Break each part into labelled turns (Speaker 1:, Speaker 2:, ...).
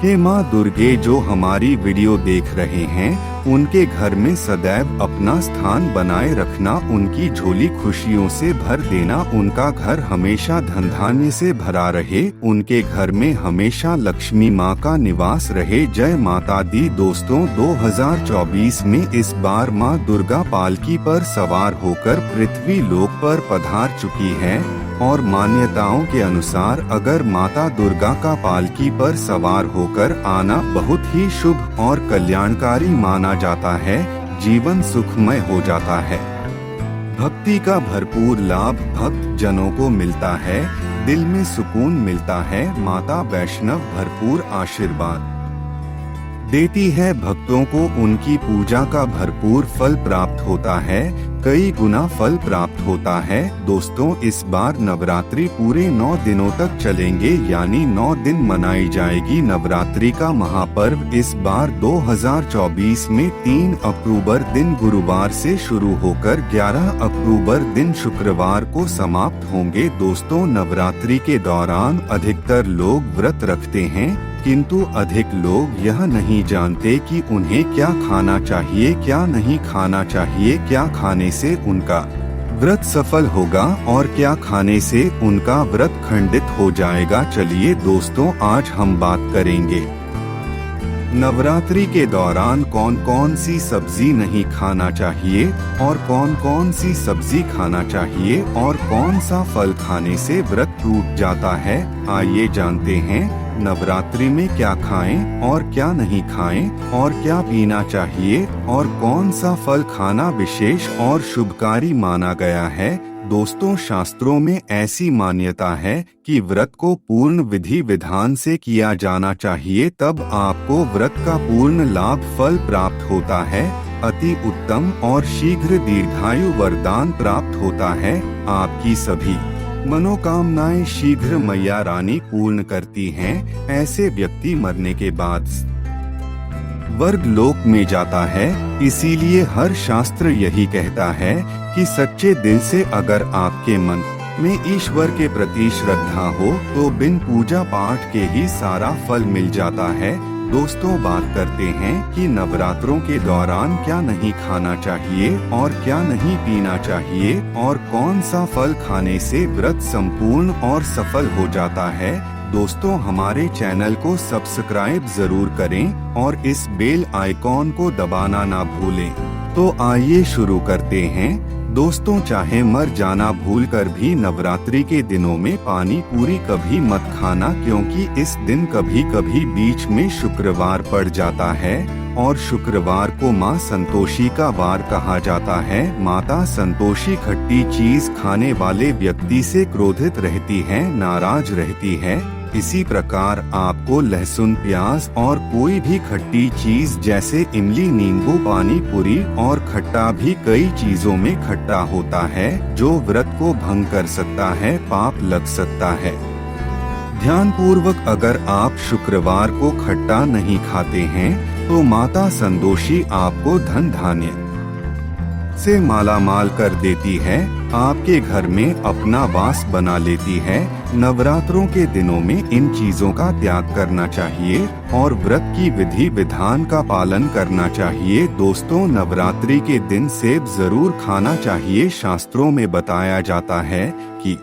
Speaker 1: हे माँ दुर्गे, जो हमारी वीडियो देख रहे हैं उनके घर में सदैव अपना स्थान बनाए रखना, उनकी झोली खुशियों से भर देना, उनका घर हमेशा धन धान्य से भरा रहे, उनके घर में हमेशा लक्ष्मी माँ का निवास रहे। जय माता दी। दोस्तों, 2024 में इस बार माँ दुर्गा पालकी पर सवार होकर पृथ्वी लोक पर पधार चुकी है और मान्यताओं के अनुसार अगर माता दुर्गा का पालकी पर सवार होकर आना बहुत ही शुभ और कल्याणकारी माना जाता है। जीवन सुखमय हो जाता है। भक्ति का भरपूर लाभ भक्त जनों को मिलता है, दिल में सुकून मिलता है। माता वैष्णव भरपूर आशीर्वाद देती है भक्तों को, उनकी पूजा का भरपूर फल प्राप्त होता है, कई गुना फल प्राप्त होता है। दोस्तों, इस बार नवरात्रि पूरे 9 दिनों तक चलेंगे, यानी 9 दिन मनाई जाएगी नवरात्रि का महापर्व। इस बार 2024 में 3 अक्टूबर दिन गुरुवार से शुरू होकर 11 अक्टूबर दिन शुक्रवार को समाप्त होंगे। दोस्तों, नवरात्रि के दौरान अधिकतर लोग व्रत रखते हैं, किंतु अधिक लोग यह नहीं जानते कि उन्हें क्या खाना चाहिए, क्या नहीं खाना चाहिए, क्या खाने से उनका व्रत सफल होगा और क्या खाने से उनका व्रत खंडित हो जाएगा। चलिए दोस्तों, आज हम बात करेंगे नवरात्रि के दौरान कौन कौन सी सब्जी नहीं खाना चाहिए और कौन कौन सी सब्जी खाना चाहिए और कौन सा फल खाने से व्रत टूट जाता है। आइए जानते हैं नवरात्रि में क्या खाएं और क्या नहीं खाएं और क्या पीना चाहिए और कौन सा फल खाना विशेष और शुभकारी माना गया है। दोस्तों, शास्त्रों में ऐसी मान्यता है कि व्रत को पूर्ण विधि विधान से किया जाना चाहिए, तब आपको व्रत का पूर्ण लाभ फल प्राप्त होता है। अति उत्तम और शीघ्र दीर्घायु वरदान प्राप्त होता है। आपकी सभी मनोकामनाएं शीघ्र मैया रानी पूर्ण करती हैं। ऐसे व्यक्ति मरने के बाद स्वर्ग लोक में जाता है। इसीलिए हर शास्त्र यही कहता है कि सच्चे दिल से अगर आपके मन में ईश्वर के प्रति श्रद्धा हो तो बिन पूजा पाठ के ही सारा फल मिल जाता है। दोस्तों, बात करते हैं कि नवरात्रों के दौरान क्या नहीं खाना चाहिए और क्या नहीं पीना चाहिए और कौन सा फल खाने से व्रत संपूर्ण और सफल हो जाता है। दोस्तों, हमारे चैनल को सब्सक्राइब जरूर करें और इस बेल आइकॉन को दबाना ना भूलें। तो आइए शुरू करते हैं। दोस्तों, चाहे मर जाना भूलकर भी नवरात्रि के दिनों में पानी पूरी कभी मत खाना, क्योंकि इस दिन कभी कभी बीच में शुक्रवार पड़ जाता है और शुक्रवार को माँ संतोषी का वार कहा जाता है। माता संतोषी खट्टी चीज खाने वाले व्यक्ति से क्रोधित रहती है, नाराज रहती है। इसी प्रकार आपको लहसुन, प्याज और कोई भी खट्टी चीज जैसे इमली, नींबू पानी पूरी और खट्टा भी कई चीजों में खट्टा होता है जो व्रत को भंग कर सकता है, पाप लग सकता है। ध्यान पूर्वक अगर आप शुक्रवार को खट्टा नहीं खाते हैं तो माता संतोषी आपको धन धान्य से मालामाल कर देती है, आपके घर में अपना वास बना लेती है। नवरात्रों के दिनों में इन चीजों का त्याग करना चाहिए और व्रत की विधि विधान का पालन करना चाहिए। दोस्तों, नवरात्रि के दिन सेब जरूर खाना चाहिए। शास्त्रों में बताया जाता है कि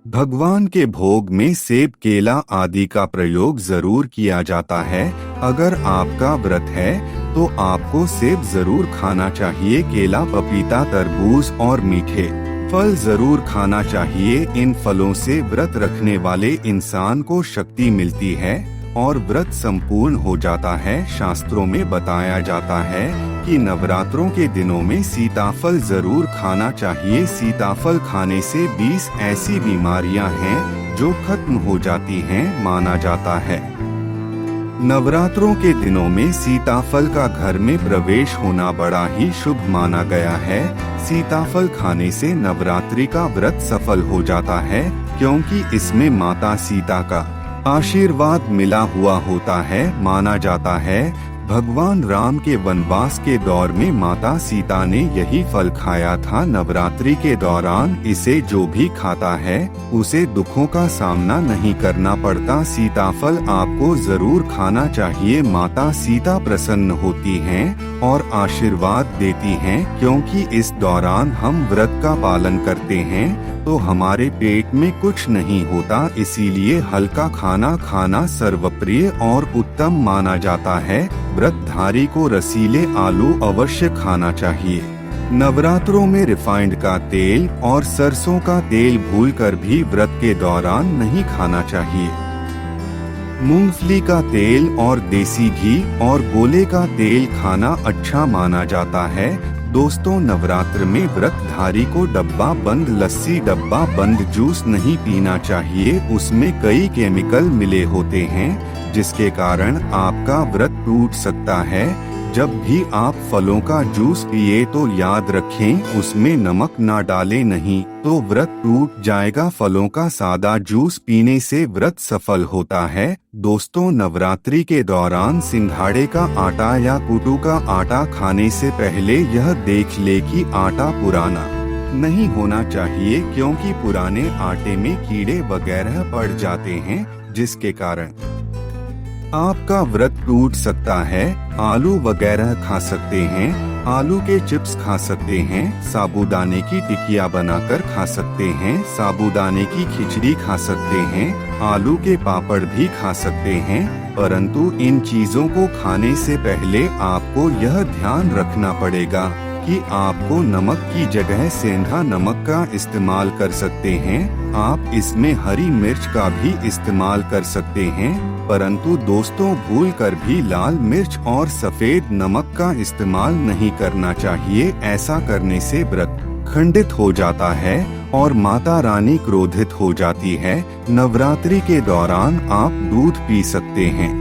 Speaker 1: भगवान के भोग में सेब, केला आदि का प्रयोग जरूर किया जाता है। अगर आपका व्रत है तो आपको सेब जरूर खाना चाहिए, केला, पपीता, तरबूज और मीठे फल जरूर खाना चाहिए। इन फलों से व्रत रखने वाले इंसान को शक्ति मिलती है और व्रत संपूर्ण हो जाता है। शास्त्रों में बताया जाता है कि नवरात्रों के दिनों में सीताफल जरूर खाना चाहिए। सीताफल खाने से 20 ऐसी बीमारियां हैं जो खत्म हो जाती हैं, माना जाता है। नवरात्रों के दिनों में सीताफल का घर में प्रवेश होना बड़ा ही शुभ माना गया है। सीताफल खाने से नवरात्रि का व्रत सफल हो जाता है, क्योंकि इसमें माता सीता का आशीर्वाद मिला हुआ होता है। माना जाता है भगवान राम के वनवास के दौर में माता सीता ने यही फल खाया था। नवरात्रि के दौरान इसे जो भी खाता है उसे दुखों का सामना नहीं करना पड़ता। सीताफल आपको जरूर खाना चाहिए। माता सीता प्रसन्न होती हैं और आशीर्वाद देती हैं, क्योंकि इस दौरान हम व्रत का पालन करते हैं तो हमारे पेट में कुछ नहीं होता, इसीलिए हल्का खाना खाना सर्वप्रिय और उत्तम माना जाता है। व्रतधारी को रसीले आलू अवश्य खाना चाहिए। नवरात्रों में रिफाइंड का तेल और सरसों का तेल भूलकर भी व्रत के दौरान नहीं खाना चाहिए। मूंगफली का तेल और देसी घी और गोले का तेल खाना अच्छा माना जाता है। दोस्तों, नवरात्र में व्रतधारी को डब्बा बंद लस्सी, डब्बा बंद जूस नहीं पीना चाहिए। उसमें कई केमिकल मिले होते हैं जिसके कारण आपका व्रत टूट सकता है। जब भी आप फलों का जूस पिए तो याद रखें उसमें नमक ना डालें, नहीं तो व्रत टूट जाएगा। फलों का सादा जूस पीने से व्रत सफल होता है। दोस्तों, नवरात्रि के दौरान सिंघाड़े का आटा या कुटू का आटा खाने से पहले यह देख ले कि आटा पुराना नहीं होना चाहिए, क्योंकि पुराने आटे में कीड़े वगैरह पड़ जाते हैं जिसके कारण आपका व्रत टूट सकता है। आलू वगैरह खा सकते हैं, आलू के चिप्स खा सकते हैं, साबूदाने की टिकिया बनाकर खा सकते हैं, साबूदाने की खिचड़ी खा सकते हैं, आलू के पापड़ भी खा सकते हैं। परंतु इन चीजों को खाने से पहले आपको यह ध्यान रखना पड़ेगा कि आपको नमक की जगह सेंधा नमक का इस्तेमाल कर सकते हैं। आप इसमें हरी मिर्च का भी इस्तेमाल कर सकते हैं, परंतु दोस्तों भूल कर भी लाल मिर्च और सफेद नमक का इस्तेमाल नहीं करना चाहिए। ऐसा करने से व्रत खंडित हो जाता है और माता रानी क्रोधित हो जाती है। नवरात्रि के दौरान आप दूध पी सकते हैं।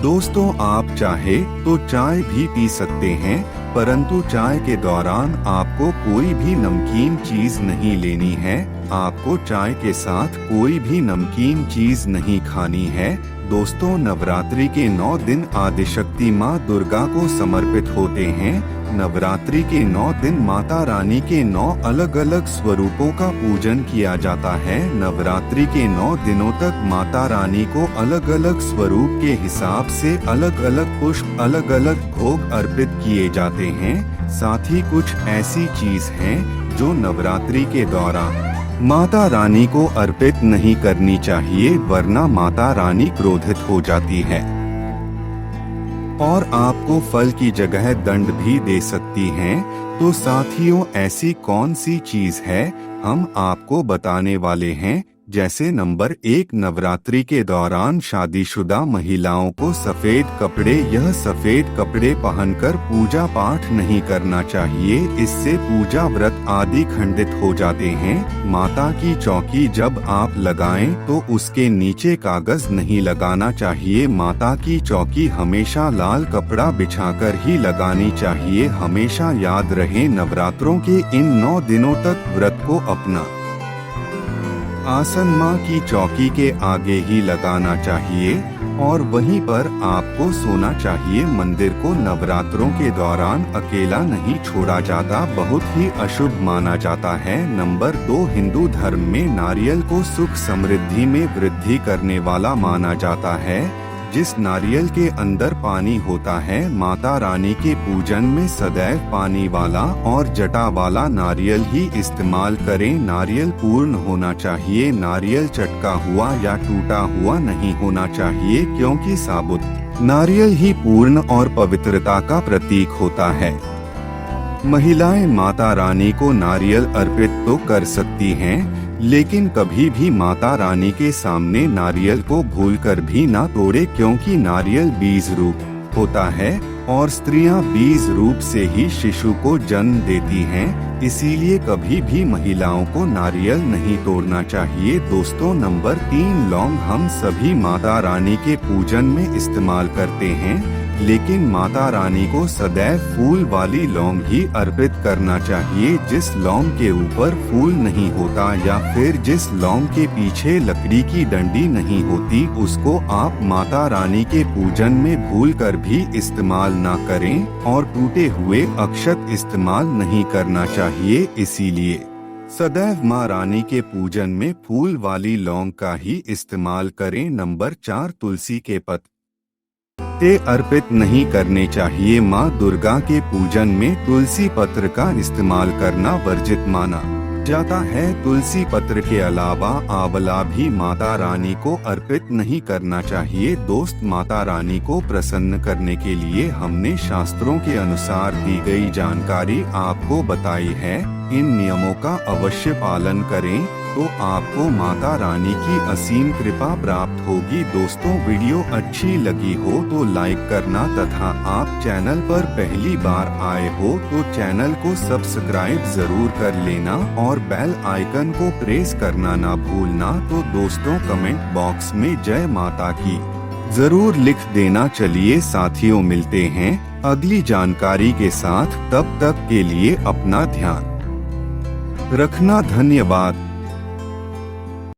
Speaker 1: दोस्तों, आप चाहे तो चाय भी पी सकते हैं, परंतु चाय के दौरान आपको कोई भी नमकीन चीज नहीं लेनी है। आपको चाय के साथ कोई भी नमकीन चीज नहीं खानी है। दोस्तों, नवरात्रि के 9 दिन आदिशक्ति माँ दुर्गा को समर्पित होते हैं। नवरात्रि के 9 दिन माता रानी के 9 अलग अलग स्वरूपों का पूजन किया जाता है। नवरात्रि के 9 दिनों तक माता रानी को अलग अलग स्वरूप के हिसाब से अलग अलग पुष्प, अलग अलग भोग अर्पित किए जाते हैं। साथ ही कुछ ऐसी चीज हैं जो नवरात्रि के दौरान माता रानी को अर्पित नहीं करनी चाहिए, वरना माता रानी क्रोधित हो जाती है और आपको फल की जगह दंड भी दे सकती हैं। तो साथियों, ऐसी कौन सी चीज है हम आपको बताने वाले हैं। जैसे नंबर 1, नवरात्रि के दौरान शादीशुदा महिलाओं को सफेद कपड़े, यह सफेद कपड़े पहनकर पूजा पाठ नहीं करना चाहिए। इससे पूजा व्रत आदि खंडित हो जाते हैं। माता की चौकी जब आप लगाएं तो उसके नीचे कागज नहीं लगाना चाहिए। माता की चौकी हमेशा लाल कपड़ा बिछाकर ही लगानी चाहिए। हमेशा याद रहे, नवरात्रों के इन 9 दिनों तक व्रत को अपना आसन माँ की चौकी के आगे ही लगाना चाहिए और वहीं पर आपको सोना चाहिए। मंदिर को नवरात्रों के दौरान अकेला नहीं छोड़ा जाता, बहुत ही अशुभ माना जाता है। नंबर 2, हिंदू धर्म में नारियल को सुख समृद्धि में वृद्धि करने वाला माना जाता है। जिस नारियल के अंदर पानी होता है, माता रानी के पूजन में सदैव पानी वाला और जटा वाला नारियल ही इस्तेमाल करें। नारियल पूर्ण होना चाहिए, नारियल चटका हुआ या टूटा हुआ नहीं होना चाहिए, क्योंकि साबुत नारियल ही पूर्ण और पवित्रता का प्रतीक होता है। महिलाएं माता रानी को नारियल अर्पित तो कर सकती हैं, लेकिन कभी भी माता रानी के सामने नारियल को भूलकर भी ना तोड़े, क्योंकि नारियल बीज रूप होता है और स्त्रियां बीज रूप से ही शिशु को जन्म देती हैं। इसीलिए कभी भी महिलाओं को नारियल नहीं तोड़ना चाहिए। दोस्तों, नंबर 3, लौंग हम सभी माता रानी के पूजन में इस्तेमाल करते हैं। लेकिन माता रानी को सदैव फूल वाली लौंग ही अर्पित करना चाहिए। जिस लौंग के ऊपर फूल नहीं होता या फिर जिस लौंग के पीछे लकड़ी की डंडी नहीं होती, उसको आप माता रानी के पूजन में भूलकर भी इस्तेमाल ना करें और टूटे हुए अक्षत इस्तेमाल नहीं करना चाहिए। इसीलिए सदैव माँ रानी के पूजन में फूल वाली लौंग का ही इस्तेमाल करें। नंबर 4, तुलसी के पत्ते अर्पित नहीं करने चाहिए। माँ दुर्गा के पूजन में तुलसी पत्र का इस्तेमाल करना वर्जित माना जाता है। तुलसी पत्र के अलावा आंवला भी माता रानी को अर्पित नहीं करना चाहिए। दोस्त, माता रानी को प्रसन्न करने के लिए हमने शास्त्रों के अनुसार दी गई जानकारी आपको बताई है। इन नियमों का अवश्य पालन करें तो आपको माता रानी की असीम कृपा प्राप्त होगी। दोस्तों, वीडियो अच्छी लगी हो तो लाइक करना तथा आप चैनल पर पहली बार आए हो तो चैनल को सब्सक्राइब जरूर कर लेना और बेल आइकन को प्रेस करना ना भूलना। तो दोस्तों, कमेंट बॉक्स में जय माता की जरूर लिख देना। चलिए साथियों, मिलते हैं अगली जानकारी के साथ। तब तक के लिए अपना ध्यान रखना। धन्यवाद।